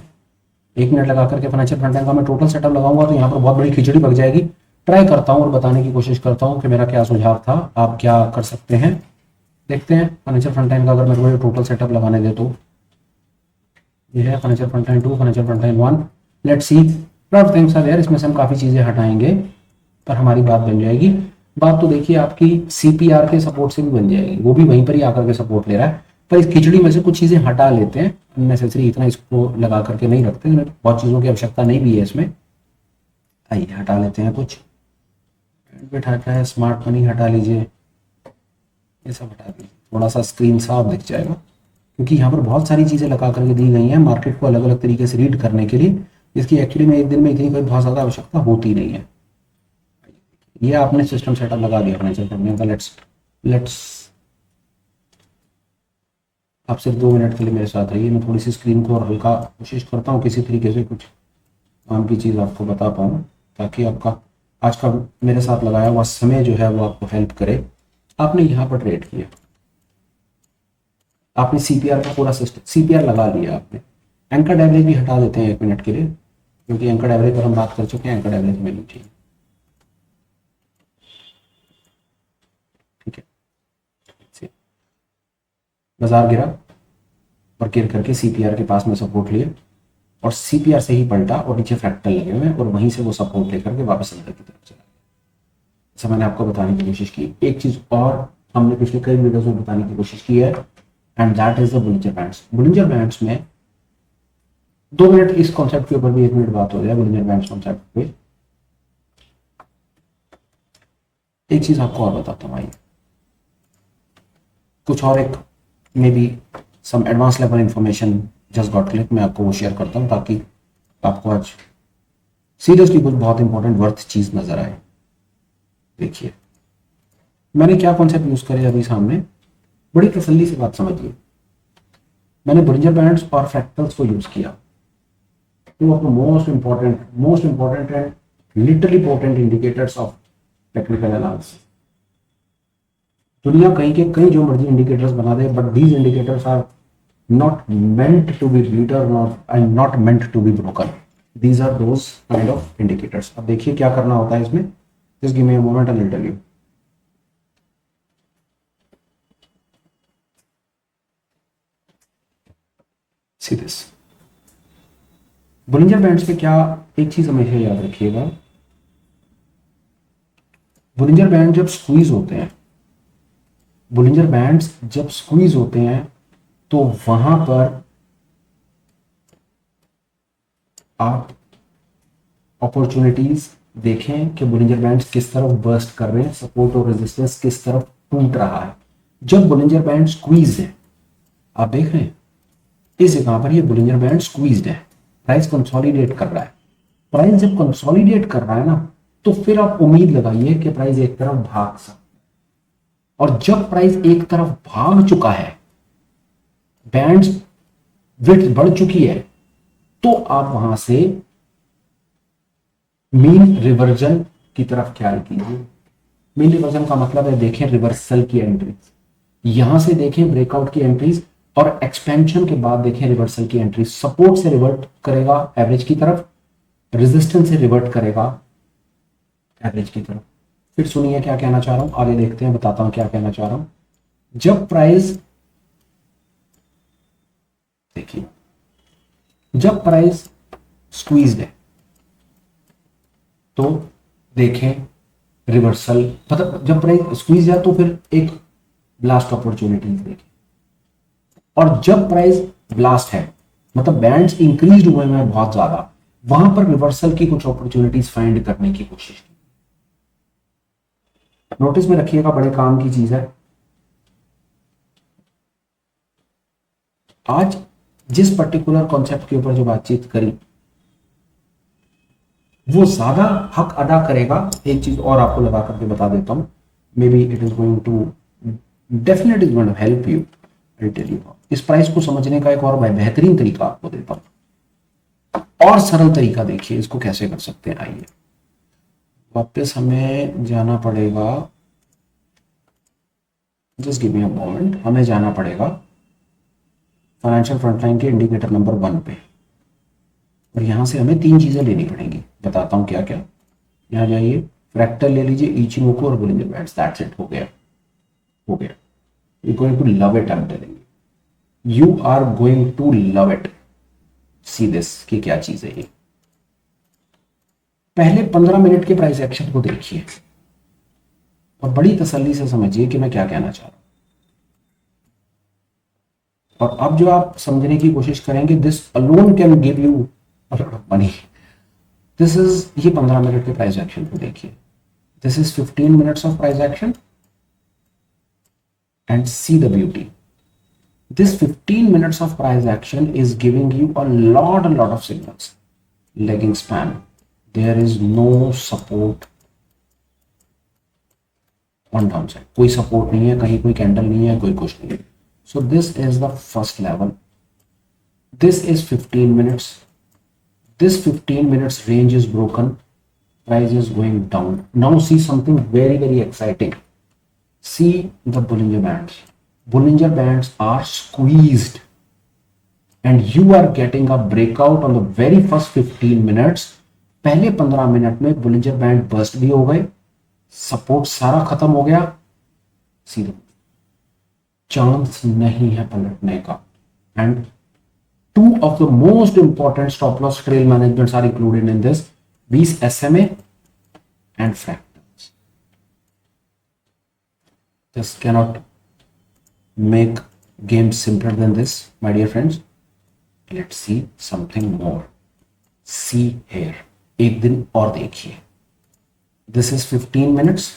1 minute लगा करके फाइनेंशियल फ्रंट लाइन का मैं total setup लगाऊंगा तो यहाँ पर बहुत बड़ी खिचड़ी पक जाएगी। ट्राई करता हूँ और बताने की कोशिश करता हूँ कि मेरा क्या सुझाव था, आप क्या कर सकते हैं। देखते हैं फाइनेंशियल फ्रंट लाइन का अगर मेरे को ये टोटल सेटअप लगाने दे तो ये है financial front line 2, financial front line 1। Let's see, lot of things are there, इसमें से हम काफ़ी चीज़ें हटाएंगे पर हमारी बात बन जाएगी। बात तो देखिए आपकी CPR के सपोर्ट से भी बन जाएगी, वो भी वहीं पर ही आकर के सपोर्ट ले रहा है, पर इस खिचड़ी में से कुछ चीज़ें हटा लेते हैं, अननेसेसरी इतना इसको लगा करके नहीं रखते, बहुत चीज़ों की आवश्यकता नहीं भी है इसमें। आइए हटा लेते हैं कुछ, हटा है, स्मार्ट मनी हटा लीजिए, ये सब हटा दीजिए, थोड़ा सा स्क्रीन साफ दिख जाएगा, क्योंकि यहाँ पर बहुत सारी चीज़ें लगा करके दी गई हैं मार्केट को अलग अलग तरीके से रीड करने के लिए, जिसकी एक्चुअली में एक दिन में इतनी कोई बहुत ज़्यादा आवश्यकता होती नहीं है। ये आपने सिस्टम सेटअप लगा दिया फाइनेंशियल फ्रंट का। लेट्स आप सिर्फ 2 मिनट के लिए मेरे साथ रहिए, मैं थोड़ी सी स्क्रीन को और हल्का कोशिश करता हूँ किसी तरीके से कुछ काम की चीज़ आपको बता पाऊँ, ताकि आपका आज का मेरे साथ लगाया हुआ समय जो है वो आपको हेल्प करे। आपने यहाँ पर ट्रेड किया, आपने CPR का पूरा सिस्टम CPR लगा लिया आपने। एंकर एवरेज भी हटा देते हैं 1 मिनट के लिए, क्योंकि एंकर एवरेज पर हम बात कर चुके हैं, एंकर एवरेज में नहीं चाहिए, ठीक है। बाजार गिरा और गिर करके CPR के पास में सपोर्ट लिए और CPR से ही पलटा और नीचे फ्रैक्टल लगे हुए और वहीं से वो सपोर्ट लेकर के वापस अंदर की तरफ चला गया। ऐसा मैंने आपको बताने की कोशिश की। एक चीज और हमने पिछले कई वीडियोस में बताने की कोशिश की है, and that is the Bollinger bands. Bollinger bands में 2 मिनट इस कॉन्सेप्ट के ऊपर भी 1 मिनट बात हो जाए। बुलिंजर बैंड्स कॉन्सेप्ट पे एक चीज आपको और बताता हूँ, आइए कुछ और एक maybe some advance level information just got click, मैं आपको वो शेयर करता हूँ ताकि आपको आज सीरियसली कुछ बहुत इंपॉर्टेंट वर्थ चीज नजर आए। देखिए मैंने क्या कॉन्सेप्ट यूज करे अभी सामने, बड़ी तसल्ली से बात समझिए। मैंने बुलिंजर बैंड्स और फ्रैक्टल्स को यूज किया, two of the most important and literally potent indicators of technical analysis. दुनिया कहीं के कहीं जो मर्जी इंडिकेटर्स बना दे, but these indicators are not meant to be beaten and not meant to be broken. These are those kind of indicators. अब देखिए क्या करना होता है इसमें, just give me a moment and I will tell you. See this Bollinger bands पे क्या एक चीज हमेशा याद रखिएगा, बुलिंजर बैंड जब स्क्वीज होते हैं बुलिंजर बैंड्स जब स्क्वीज होते हैं तो वहां पर आप अपॉर्चुनिटीज देखें कि बुलिंजर बैंड्स किस तरफ बर्स्ट कर रहे हैं, सपोर्ट और रेजिस्टेंस किस तरफ टूट रहा है। जब बुलिंजर बैंड स्क्वीज है, आप देख रहे हैं इस जगह पर ये बुलिंजर बैंड स्क्वीज्ड है, प्राइस कंसोलिडेट कर रहा है। प्राइस जब कंसोलिडेट कर रहा है ना, तो फिर आप उम्मीद लगाइए कि प्राइस एक तरफ भाग सकता है। और जब प्राइस एक तरफ भाग चुका है, बैंड्स विड्थ बढ़ चुकी है, तो आप वहां से मीन रिवर्जन की तरफ ख्याल कीजिए। मीन रिवर्जन का मतलब है देखें रिवर्सल की एंट्रीज, यहां से देखें ब्रेकआउट की एंट्रीज, और एक्सपेंशन के बाद देखें रिवर्सल की एंट्रीज। सपोर्ट से रिवर्ट करेगा एवरेज की तरफ, रेजिस्टेंस से रिवर्ट करेगा एवरेज की तरफ। फिर सुनिए क्या कहना चाह रहा हूं, आगे देखते हैं, बताता हूं क्या कहना चाह रहा हूं। जब प्राइस, देखिए जब प्राइस स्क्वीज्ड है तो देखें रिवर्सल, मतलब जब प्राइस स्क्वीज है तो फिर एक ब्लास्ट अपॉर्चुनिटीज देखें। और जब प्राइस ब्लास्ट है मतलब बैंड्स इंक्रीज हुए हैं बहुत ज्यादा, वहां पर रिवर्सल की कुछ अपॉर्चुनिटीज फाइंड करने की कोशिश की। नोटिस में रखिएगा, बड़े काम की चीज है। आज जिस पर्टिकुलर कॉन्सेप्ट के ऊपर जो बातचीत करी, वो ज्यादा हक अदा करेगा। एक चीज और आपको लगा करके बता देता हूं, maybe it is going to definitely going to help you. I tell you, इस प्राइस को समझने का एक और बेहतरीन तरीका आपको देता हूं, और सरल तरीका। देखिए इसको कैसे कर सकते हैं। आइए वापस हमें जाना पड़ेगा, just give me a moment, हमें जाना पड़ेगा फाइनेंशियल फ्रंटलाइन के इंडिकेटर नंबर 1 पे, और यहां से हमें 3 चीजें लेनी पड़ेंगी। बताता हूं क्या क्या। यहां जाइए, फ्रैक्टल ले लीजिए, इचिनोको और बुलिंजर बैंड्स, दैट्स इट, हो गया हो गया। You going to love it, I am telling you, you are going to love it. See this कि क्या चीज है ये। पहले 15 मिनट के प्राइस एक्शन को देखिए और बड़ी तसल्ली से समझिए कि मैं क्या कहना चाह रहा हूं। और अब जो आप समझने की कोशिश करेंगे, this alone can give you a lot of money. This is, ये 15 मिनट के प्राइस एक्शन को देखिए, this is 15 minutes of price action and see the beauty. This 15 minutes of price action is giving you a lot of signals. Lagging span, there is no support on downside, कोई support नहीं है, कहीं कोई candle नहीं है, कोई कुछ नहीं है। So this is the first level. This is 15 minutes. This 15 minutes range is broken, price is going down. Now see something very exciting. See the Bollinger Bands. Bollinger Bands are squeezed and you are getting a breakout on the very first 15 minutes. पहले 15 minute में Bollinger Band burst भी हो गए, support सारा खत्म हो गया, सीधा चांस नहीं है पलटने का। And 2 of the most important stop loss trail managements are included in this, 20 SMA and fractals. This cannot make games simpler than this, my dear friends. Let's see something more. See here, एक दिन और देखिए, this is 15 minutes.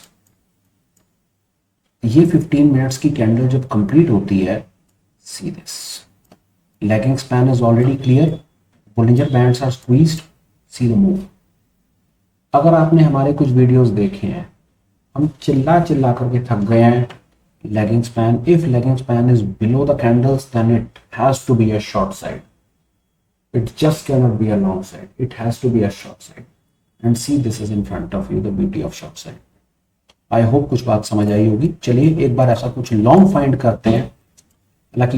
ये 15 minutes की candle जब complete होती है, see this, lagging span is already clear, Bollinger Bands are squeezed, see the move. अगर आपने हमारे कुछ वीडियोस देखे हैं, हम चिल्ला करके थक गए हैं। Lagging span, if lagging span is below the candles, then it has to be a short side. It just cannot be a long side. It has to be a short side. And see, this is in front of you, the beauty of short side. I hope कुछ बात समझ आई होगी। चलिए एक बार ऐसा कुछ long find करते हैं। हालांकि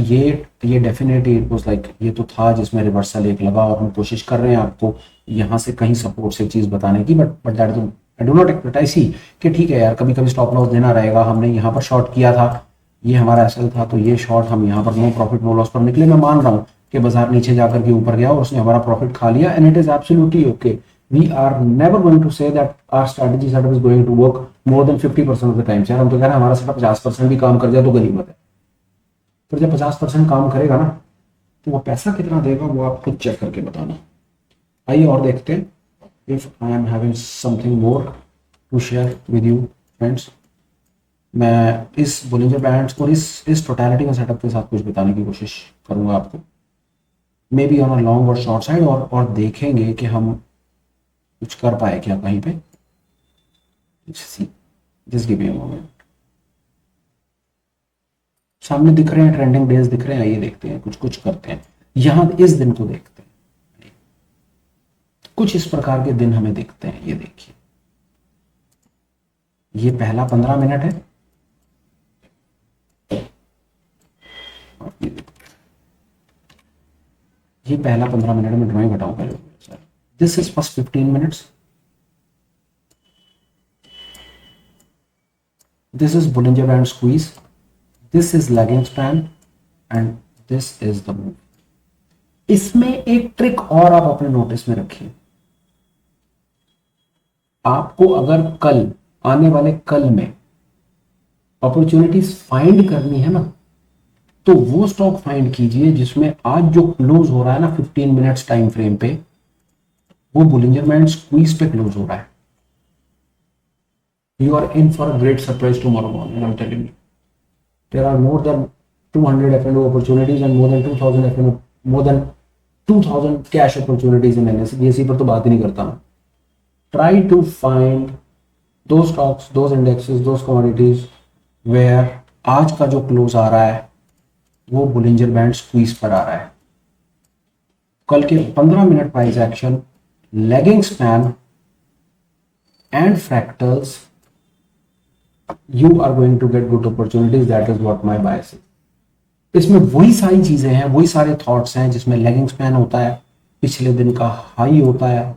ये डेफिनेटली इट वाज लाइक, ये तो था जिसमें रिवर्सल एक लगा, और हम कोशिश कर रहे हैं आपको यहाँ से कहीं सपोर्ट से चीज बताने की, but that is, I do not expect, I see कि ठीक है यार, कभी स्टॉप लॉस देना रहेगा। हमने यहाँ पर शॉर्ट किया था, ये हमारा एसएल था, तो ये शॉर्ट हम यहाँ पर नो प्रॉफिट नो लॉस पर निकले। मैं मान रहा हूँ कि बाजार नीचे जाकर के ऊपर गया और उसने हमारा प्रॉफिट खा लिया, and it is absolutely okay. we are never going to say that our strategy setup is going to work more than 50% of the time. यार हम तो कह रहे हैं हमारा सेटअप 50% भी काम कर जाए तो गनीमत है, पर जब 50% काम करेगा ना तो वो पैसा कितना देगा वो आप खुद चेक करके बताना। आइए और देखते हैं। If I am having something more to share with you friends, मैं इस बोलिंजर बैंड्स और इस टोटलिटी का सेटअप के साथ कुछ बताने की कोशिश करूंगा आपको, may be on a long और शॉर्ट साइड, और देखेंगे कि हम कुछ कर पाए क्या कहीं पे। Just give me a moment. सामने दिख रहे हैं ट्रेंडिंग डेज दिख रहे हैं, आइए देखते हैं कुछ कुछ करते हैं। यहां इस दिन को देखते हैं, कुछ इस प्रकार के दिन हमें दिखते हैं। ये देखिए, ये पहला 15 मिनट है, ये पहला 15 मिनट में ड्राइंग हटाऊं पहले sir. This is first 15 minutes, this is Bollinger band squeeze, this is lagging span and this is the move. इसमें एक ट्रिक और आप अपने नोटिस में रखिए। आपको अगर कल आने वाले कल में अपॉर्चुनिटीज फाइंड करनी है ना, तो वो स्टॉक फाइंड कीजिए जिसमें आज जो क्लोज हो रहा है ना 15 मिनट्स टाइम फ्रेम पे, वो बोलिंजर बैंड स्क्वीज पे क्लोज हो रहा है। You are in for a great surprise tomorrow morning, I am telling you. There are more than 200 F&O opportunities and more than 2000 F&O, more than 2000 cash opportunities in NSE पर तो बात ही नहीं करता मैं। ट्राई टू फाइंड दो stocks, दो indexes, दो कमोडिटीज वेयर आज का जो क्लोज आ रहा है वो बोलिंजर बैंड स्क्वीज पर आ रहा है। कल के 15 minute price action, lagging span and fractals, you are going to get good opportunities, that is what my bias is. इसमें वही सारी चीजें हैं, वही सारे थॉट्स हैं जिसमें लेगिंग स्पैन होता है, पिछले दिन का हाई होता है,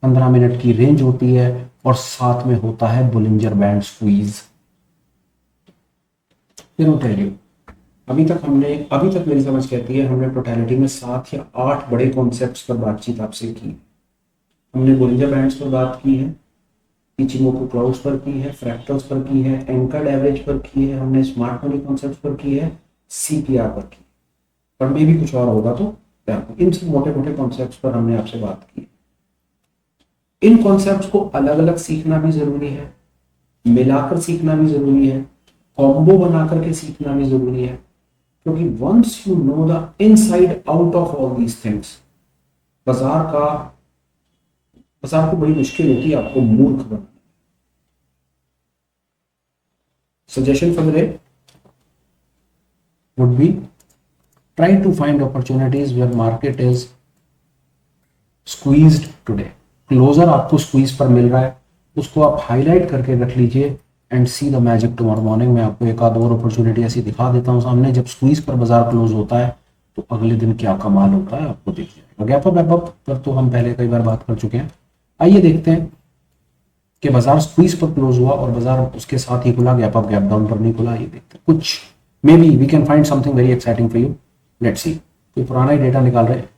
15 मिनट की रेंज होती है, और साथ में होता है बोलिंजर बैंड स्क्वीज। अभी तक मेरी समझ कहती है हमने टोटलिटी में 7 या 8 बड़े कॉन्सेप्ट्स पर बातचीत आपसे की। हमने बोलिंजर बैंड्स पर बात की है, इचिमोकू क्लाउड्स पर की है, फ्रैक्टल्स पर की है, एंकर्ड एवरेज पर की है, हमने स्मार्ट मनी कॉन्सेप्ट्स पर की है, CPR पर की, पर मे भी कुछ और होगा तो इन सब मोटे मोटे कॉन्सेप्ट्स पर हमने आपसे बात की। इन कॉन्सेप्ट्स को अलग अलग सीखना भी जरूरी है, मिलाकर सीखना भी जरूरी है, कॉम्बो बना करके सीखना भी जरूरी है, क्योंकि once you know the inside out of all these things, बाजार को बड़ी मुश्किल होती है आपको मूर्ख बनाना। Suggestion for the day would be try to find opportunities where market is squeezed today. Closure आपको स्क्वीज पर मिल रहा है, उसको आप हाईलाइट करके रख लीजिए and see the magic tomorrow morning. मैं आपको एक आध और अपॉर्चुनिटी ऐसी दिखा देता हूँ सामने, जब स्क्वीज पर बाजार क्लोज होता है तो अगले दिन क्या कमाल होता है आपको दिख जाएगा। गैप अप पर तो हम पहले कई बार बात कर चुके हैं। आइए देखते हैं कि बाजार स्क्वीज पर क्लोज हुआ और बाजार उसके साथ ही खुला, गैप अप गैप डाउन पर नहीं खुला। ये देखते हैं, कुछ maybe we can find something very exciting for you. Let's see, कोई पुराना ही डेटा निकाल रहे हैं।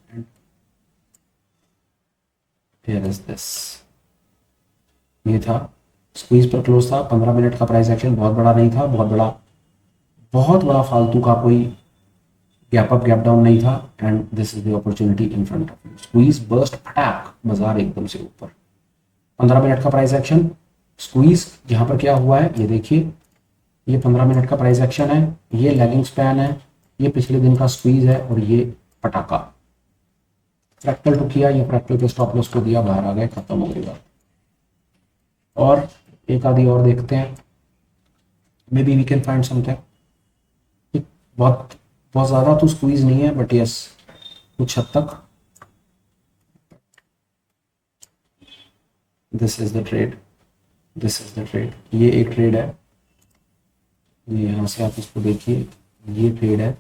Here is this, ये था स्क्वीज पर क्लोज था, 15 मिनट का प्राइस एक्शन बहुत बड़ा नहीं था, बहुत बड़ा फालतू का कोई गैप अप गैप डाउन नहीं था, and this is the opportunity in front of you. Squeeze burst फटाक, बाजार एकदम से ऊपर, 15 मिनट का प्राइस एक्शन, स्क्वीज यहां पर क्या हुआ है ये देखिए, ये 15 मिनट का प्राइस एक्शन है, ये लैगिंग स्पैन है, ये पिछले दिन का स्क्वीज है, और ये पटाखा फ्रैक्टल टू किया, ये फ्रैक्टल के स्टॉप लॉस को दिया, बाहर आ गए, खत्म हो गई बात। और एक आधी और देखते हैं, maybe we can find something. बहुत ज्यादा तो स्क्वीज नहीं है, बट यस कुछ हद तक। दिस इज द ट्रेड, ये एक ट्रेड है, ये यहां से आप इसको देखिए, ये ट्रेड है,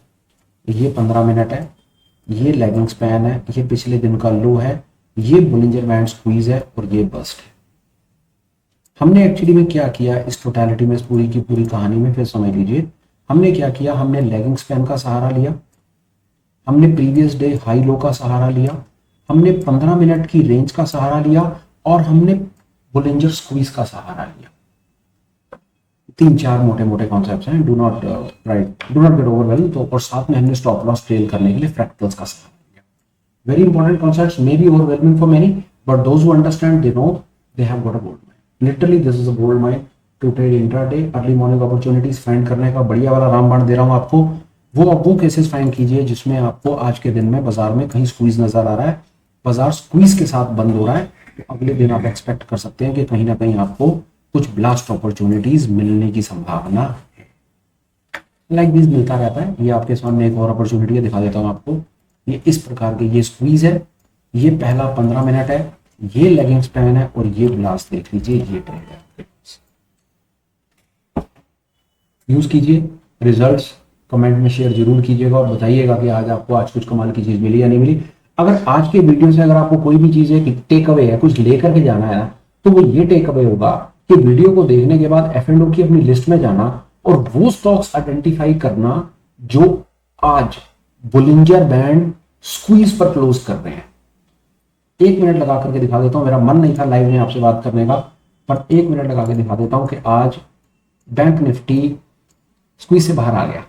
ये 15 मिनट है, ये लैगिंग स्पैन है, ये पिछले दिन का लो है, ये बोलिंजर बैंड स्क्वीज है, और ये बस्ट है। हमने एक्चुअली में क्या किया इस टोटलिटी में, इस पूरी की पूरी कहानी में, फिर समझ लीजिए हमने क्या किया। हमने लैगिंग स्पैन का सहारा लिया, हमने प्रीवियस डे हाई लो का सहारा लिया, हमने 15 मिनट की रेंज का सहारा लिया, और हमने बुलिंजर स्क्वीज का सहारा लिया। 3-4 मोटे मोटे कॉन्सेप्ट्स हैं, डू नॉट गेट ओवरवेल्म्ड। तो और साथ में हमने स्टॉप लॉस ट्रेल करने के लिए फ्रैक्टल्स का सहारा लिया। Very important concepts, maybe overwhelming for many, but those who understand they know they have got a gold mine. Literally this is a gold mine to trade intraday. Early morning opportunities find करने का बढ़िया वाला रामबाण दे रहा हूं आपको। वो cases find कीजिए जिसमें आपको आज के दिन में बाजार में कहीं स्क्वीज नजर आ रहा है, बाजार स्क्वीज के साथ बंद हो रहा है, तो अगले दिन आप एक्सपेक्ट कर सकते हैं कि कहीं ना कहीं आपको कुछ ब्लास्ट अपॉर्चुनिटीज मिलने की संभावना है। लाइक दिस मिलता रहता है। ये आपके सामने एक और अपॉर्चुनिटी है, दिखा देता हूं आपको। ये इस प्रकार के ये स्क्वीज है, ये पहला 15 मिनट है, ये लेगिंग स्पैन है और ये ब्लास्ट देख लीजिए, ये ट्रेड है। यूज कीजिए, रिजल्ट्स कमेंट में शेयर जरूर कीजिएगा और बताइएगा कि आज आपको आज कुछ कमाल की चीज मिली या नहीं मिली। अगर आज के वीडियो से अगर आपको कोई भी चीज है कि टेक अवे है, कुछ लेकर के जाना है ना, तो वो ये टेक अवे होगा कि वीडियो को देखने के बाद F&O की अपनी लिस्ट में जाना और वो स्टॉक्स आइडेंटिफाई करना जो आज बुलिंजर बैंड स्क्वीज पर क्लोज कर रहे हैं। 1 मिनट लगा करके दिखा देता हूं, मेरा मन नहीं था लाइव में आपसे बात करने का, पर 1 मिनट लगा के दिखा देता हूं कि आज बैंक निफ्टी स्क्वीज से बाहर आ गया।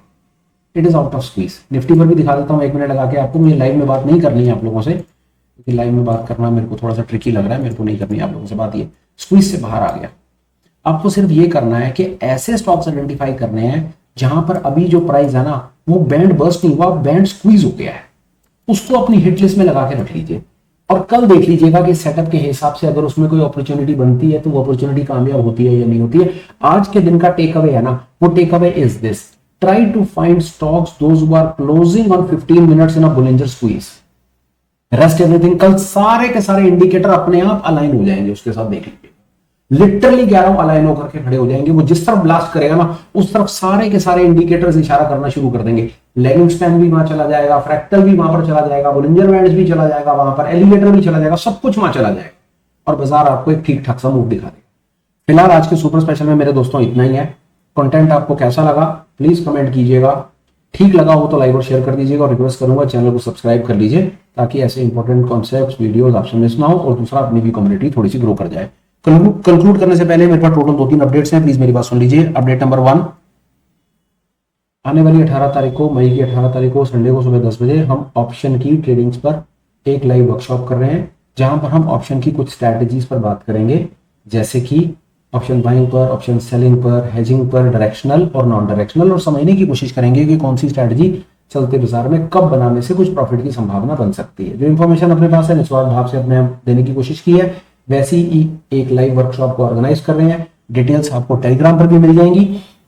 It is out of squeeze. Nifty पर भी दिखा देता हूं 1 मिनट लगा के आपको। मुझे लाइव में बात नहीं करनी है आप लोगों से, क्योंकि लाइव में बात करना मेरे को थोड़ा सा ट्रिकी लग रहा है, मेरे को नहीं करनी है आप लोगों से बात। ये स्क्वीज से बाहर आ गया। आपको सिर्फ ये करना है कि ऐसे स्टॉक्स आइडेंटिफाई करने हैं जहां पर अभी जो प्राइस है ना वो बैंड बर्स्ट नहीं हुआ, बैंड स्क्वीज हो गया है, उसको अपनी हिट लिस्ट में लगा के रख लीजिए और कल देख लीजिएगा कि सेटअप के हिसाब से अगर उसमें कोई अपॉर्चुनिटी बनती है तो वो अपॉर्चुनिटी कामयाब होती है या नहीं होती है। आज के दिन का टेक अवे है ना, वो takeaway is this: try to find stocks those who are closing on 15 minutes in a Bollinger Squeeze. Rest everything, कल सारे के सारे इंडिकेटर अपने आप अलाइन हो जाएंगे उसके साथ, देख लीजिए। लिटरली कह रहा हूं, अलाइन होकर के खड़े हो जाएंगे। वो जिस तरफ ब्लास्ट करेगा ना उस तरफ सारे के सारे इंडिकेटर्स इशारा करना शुरू कर देंगे। लेगिंग स्पैन भी वहां चला जाएगा, फ्रैक्टल भी वहां पर चला जाएगा, बोलिंजर बैंड्स भी चला जाएगा, वहां पर एलिवेटर भी चला जाएगा, सब कुछ वहां चला जाएगा और बाजार आपको एक ठीक ठाक सा मूव दिखा देगा। फिलहाल आज के सुपर स्पेशल में मेरे दोस्तों इतना ही है। कंटेंट आपको कैसा लगा प्लीज कमेंट कीजिएगा। ठीक लगा हो तो लाइक और शेयर कर दीजिएगा और रिक्वेस्ट करूंगा चैनल को सब्सक्राइब कर लीजिए ताकि ऐसे इंपॉर्टेंट कॉन्सेप्ट्स वीडियोस आपसे मिस ना हो और दूसरा अपनी भी कम्युनिटी थोड़ी सी ग्रो कर जाए। कंक्लूड करने से पहले मेरे पास टोटल 2-3 अपडेट्स हैं, प्लीज मेरी बात सुन लीजिए। अपडेट नंबर 1, आने वाली 18 तारीख को, मई की 18 तारीख को संडे को सुबह 10 बजे हम ऑप्शन की ट्रेडिंग्स पर एक लाइव वर्कशॉप कर रहे हैं जहां पर हम ऑप्शन की कुछ स्ट्रैटेजीज पर बात करेंगे, जैसे कि ऑप्शन बाइंग पर, ऑप्शन सेलिंग पर, हेजिंग पर, डायरेक्शनल और नॉन डायरेक्शनल, और समझने की कोशिश करेंगे कि कौन सी स्ट्रैटेजी चलते बाजार में कब बनाने से कुछ प्रॉफिट की संभावना बन सकती है। जो इन्फॉर्मेशन अपने पास है निस्वार्थ भाव से अपने देने की कोशिश की है, वैसी ही एक लाइव वर्कशॉप को ऑर्गेनाइज कर रहे हैं। डिटेल्स आपको टेलीग्राम पर भी मिल जाएंगी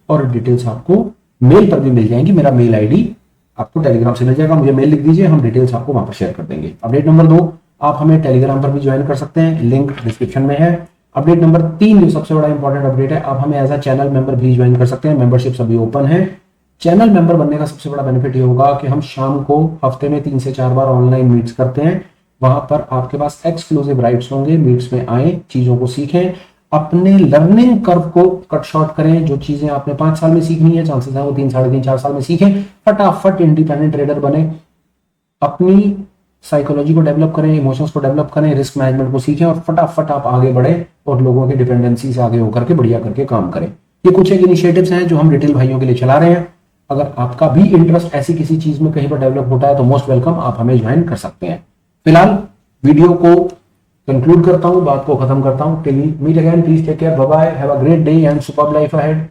और डिटेल्स आपको मेल पर भी मिल जाएंगी। मेरा मेल आईडी आपको टेलीग्राम से मिल जाएगा, मुझे मेल लिख दीजिए, हम डिटेल्स आपको वहां पर शेयर कर देंगे। अपडेट नंबर 2, आप हमें टेलीग्राम पर भी ज्वाइन कर सकते हैं, लिंक डिस्क्रिप्शन में है। अपडेट नंबर 3 जो सबसे बड़ा इंपॉर्टेंट अपडेट है, आप हमें एज अ चैनल मेंबर भी ज्वाइन कर सकते हैं। मेंबरशिप अभी ओपन है। चैनल मेंबर बनने का सबसे बड़ा बेनिफिट ये होगा कि हम शाम को हफ्ते में 3 से 4 बार ऑनलाइन मीट्स करते हैं। वहां पर आपके पास एक्सक्लूसिव राइट्स होंगे, मीट्स में आए, चीजों को सीखें, अपने लर्निंग कर्व को कट शॉर्ट करें। जो चीजें आपने 5 साल में सीखनी है, चांसेस है वो 3, 3.5, 4 साल में सीखें। फटाफट इंडिपेंडेंट ट्रेडर बने, अपनी साइकोलॉजी को डेवलप करें, इमोशंस को डेवलप करें, रिस्क मैनेजमेंट को सीखें और फटाफट आप आगे बढ़े और लोगों की डिपेंडेंसी से आगे होकर के बढ़िया करके काम करें। ये कुछ एक इनिशिएटिव्स हैं जो हम रिटेल भाइयों के लिए चला रहे हैं। अगर आपका भी इंटरेस्ट ऐसी किसी चीज में कहीं पर डेवलप होता है तो मोस्ट वेलकम, आप हमें ज्वाइन कर सकते हैं। फिलहाल वीडियो को कंक्लूड करता हूं, बात को खत्म करता हूं। Till meet again, please take care, bye bye, have a great day and superb life ahead.